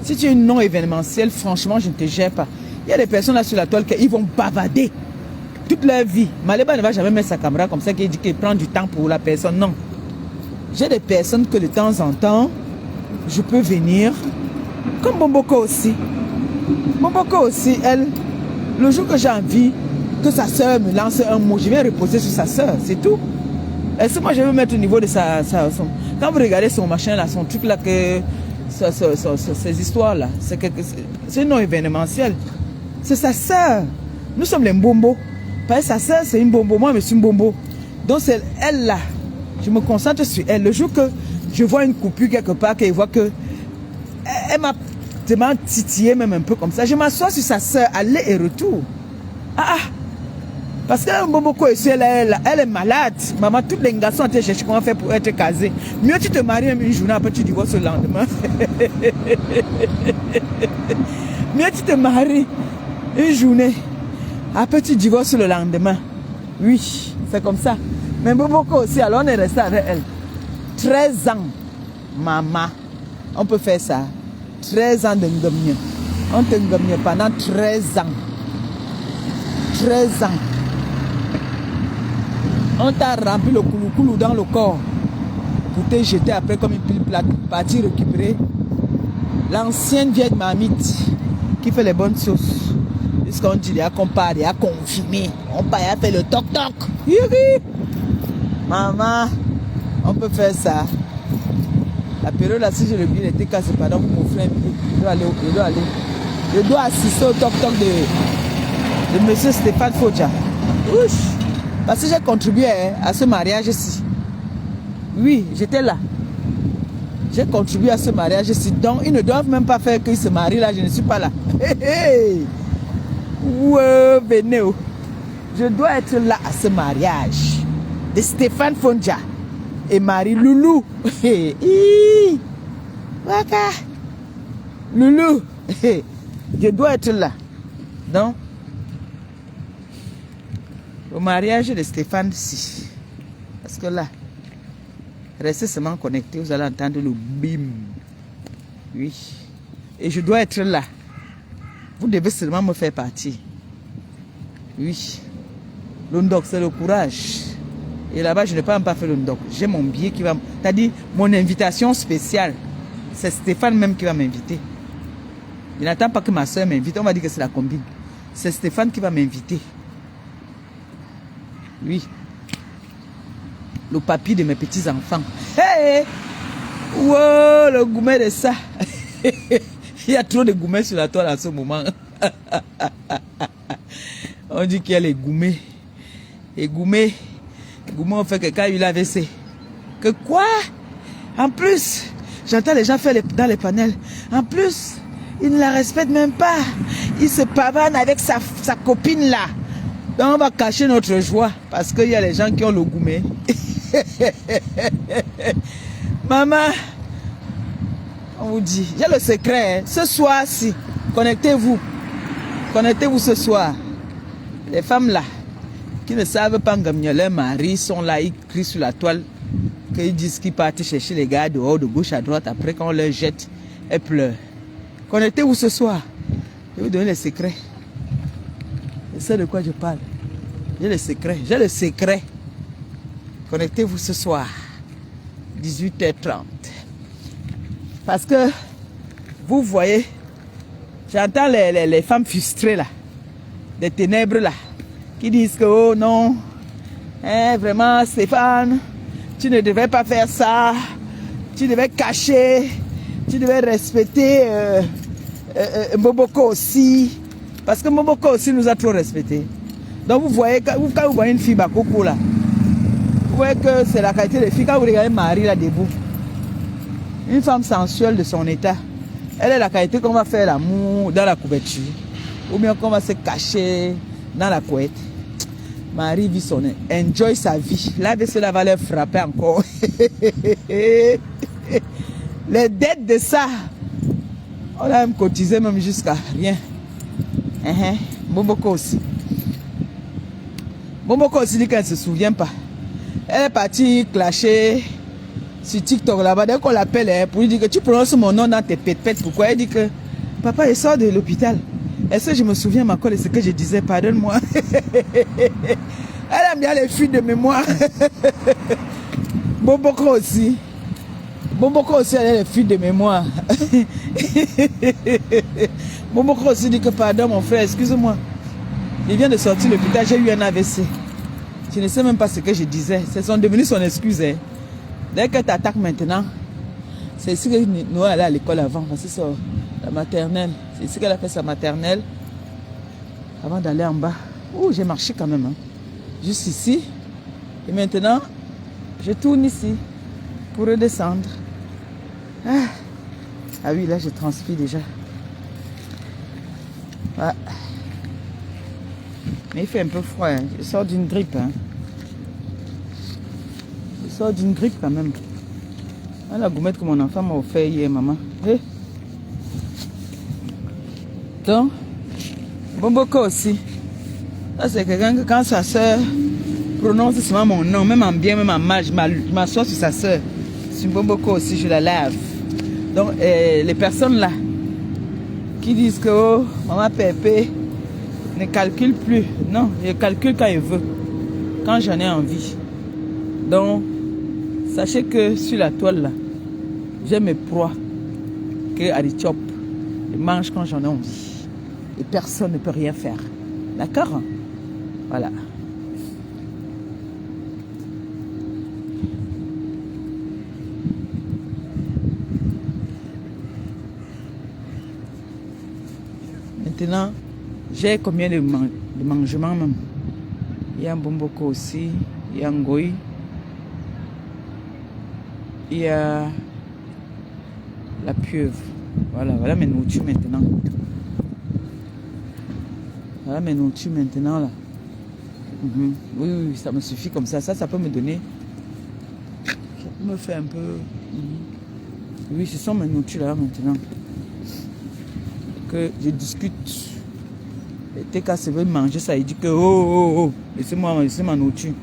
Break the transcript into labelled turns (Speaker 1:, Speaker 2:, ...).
Speaker 1: Si tu es non événementiel, franchement, je ne te gère pas. Il y a des personnes là sur la toile qui vont bavader toute leur vie. Maléba ne va jamais mettre sa caméra comme ça, qui dit qu'il prend du temps pour la personne. Non. J'ai des personnes que de temps en temps, je peux venir. Comme Bomboko aussi. Bomboko aussi, elle, le jour que j'ai envie que sa soeur me lance un mot, je vais reposer sur sa soeur, c'est tout. Est-ce que moi je vais me mettre au niveau de quand vous regardez son machin là, son truc là, que ces histoires là, c'est non événementiel. C'est sa soeur. Nous sommes les Mbombo. Parce que sa soeur c'est une Mbombo, moi je suis une Mbombo. Donc c'est elle là. Je me concentre sur elle. Le jour que je vois une coupure quelque part, qu'elle voit que elle m'a titillé même un peu comme ça, je m'assois sur sa soeur, aller et retour. Parce que Mbomoko ici, elle est malade. Maman, tous les garçons ont cherché comment faire pour être casés. Mieux tu te maries même une journée, après tu divorces le lendemain. Mieux tu te maries une journée, après tu divorces le lendemain. Oui, c'est comme ça. Mais Mbomoko aussi, alors on est resté avec elle. 13 ans, maman. On peut faire ça. 13 ans de Ngomien. On te Ngomien pendant 13 ans. 13 ans. On t'a rempli le couloukoulou dans le corps pour te jeter après comme une pile plate, partir récupérer l'ancienne vieille mamite qui fait les bonnes sauces. Puisqu'on dit, il y a qu'on part, il y a confirmé. On part, il y a fait le toc-toc. Maman, on peut faire ça. La période là, si je le billet était cassé, pardon, pour m'offrir un billet. Je dois assister au toc-toc de monsieur Stéphane Fodja. Ouch. Parce que j'ai contribué à ce mariage-ci. Oui, j'étais là. J'ai contribué à ce mariage-ci. Donc, ils ne doivent même pas faire qu'ils se marient là. Je ne suis pas là. Ouais, venez. Je dois être là à ce mariage de Stéphane Fodja et Marie Loulou. Waka. Loulou. Je dois être là. Donc, au mariage de Stéphane, si. Parce que là, restez seulement connectés, vous allez entendre le bim. Oui. Et je dois être là. Vous devez seulement me faire partie. Oui. L'Ondok, c'est le courage. Et là-bas, je n'ai pas même pas fait l'Ondok. J'ai mon billet qui va... C'est-à-dire, mon invitation spéciale. C'est Stéphane même qui va m'inviter. Il n'attend pas que ma soeur m'invite. On va dire que c'est la combine. C'est Stéphane qui va m'inviter. Oui. Le papy de mes petits-enfants. Hey! Wow, le goumet de ça. Il y a trop de goumets sur la toile en ce moment. On dit qu'il y a les goumets. Les goumets on fait que quand il a AVC. Que quoi? En plus, j'entends les gens faire dans les panels. En plus, ils ne la respectent même pas. Ils se pavanent avec sa copine là. Donc on va cacher notre joie parce qu'il y a les gens qui ont le gourmet. Maman, on vous dit, j'ai le secret. Hein. Ce soir-ci, connectez-vous. Connectez-vous ce soir. Les femmes là, qui ne savent pas gagner leur mari, sont là, ils crient sur la toile, qu'ils disent qu'ils partent chercher les gars dehors, de gauche à droite. Après, quand on leur jette, elles pleurent. Connectez-vous ce soir. Je vais vous donner les secrets. Je sais de quoi je parle. J'ai le secret. J'ai le secret. Connectez-vous ce soir. 18h30. Parce que, vous voyez, j'entends les femmes frustrées là. Des ténèbres là. Qui disent que, oh non, hein, vraiment Stéphane, tu ne devais pas faire ça. Tu devais cacher. Tu devais respecter Mbomoko aussi. Parce que Mbomoko aussi nous a trop respecté. Donc vous voyez, quand vous voyez une fille Bakoko là, vous voyez que c'est la qualité des filles. Quand vous regardez Marie là debout, une femme sensuelle de son état, elle est la qualité qu'on va faire l'amour dans la couverture. Ou bien qu'on va se cacher dans la couette. Marie vit son... Enjoy sa vie. Là, cela va leur frapper encore. Les dettes de ça, on a même cotisé même jusqu'à rien. Mbomoko aussi. Mbomoko aussi dit qu'elle ne se souvient pas. Elle est partie clasher sur TikTok là-bas, dès qu'on l'appelle hein, pour lui dire que tu prononces mon nom dans tes pètes. Pourquoi? Elle dit que papa, il sort de l'hôpital. Est-ce que je me souviens, ma colle, de ce que je disais? Pardonne-moi. Elle aime bien les fuites de mémoire. Boboko aussi. Boboko aussi, elle a les fuites de mémoire. Boboko aussi dit que pardon, mon frère, excuse-moi. Il vient de sortir de l'hôpital, j'ai eu un AVC. Je ne sais même pas ce que je disais. Ce sont devenus son excuse. Hein. Dès que tu attaques maintenant, c'est ici que nous allons à l'école avant. Parce que c'est la maternelle. C'est ici qu'elle a fait sa maternelle. Avant d'aller en bas. Ouh, j'ai marché quand même. Hein. Juste ici. Et maintenant, je tourne ici pour redescendre. Ah oui, là, je transpire déjà. Ah. Mais il fait un peu froid. Hein. Je sors d'une grippe. Hein. Je sors d'une grippe quand même. Ah, la gourmette que mon enfant m'a offert hier, maman. Hey. Donc, Bomboko aussi. Ça, c'est quelqu'un que quand sa soeur prononce souvent mon nom, même en bien, même en mal, je m'assois sur sa soeur. C'est Bomboko aussi, je la lave. Donc, les personnes là qui disent que oh, maman Pépé ne calcule plus. Non, je calcule quand je veux, quand j'en ai envie. Donc, sachez que sur la toile là, j'ai mes proies que Arichop. Je mange quand j'en ai envie. Et personne ne peut rien faire. D'accord? Voilà. Maintenant, j'ai combien de mangements même? Il y a un bomboko aussi, il y a un goy, il y a la pieuvre. Voilà, voilà mes nourritures maintenant. Voilà mes nourritures maintenant là. Oui, oui, ça me suffit comme ça. Ça peut me donner. Ça peut me faire un peu. Oui, ce sont mes nourritures là maintenant. Que je discute. Et TK se veut manger ça, il dit que oh, laissez-moi ma nourriture.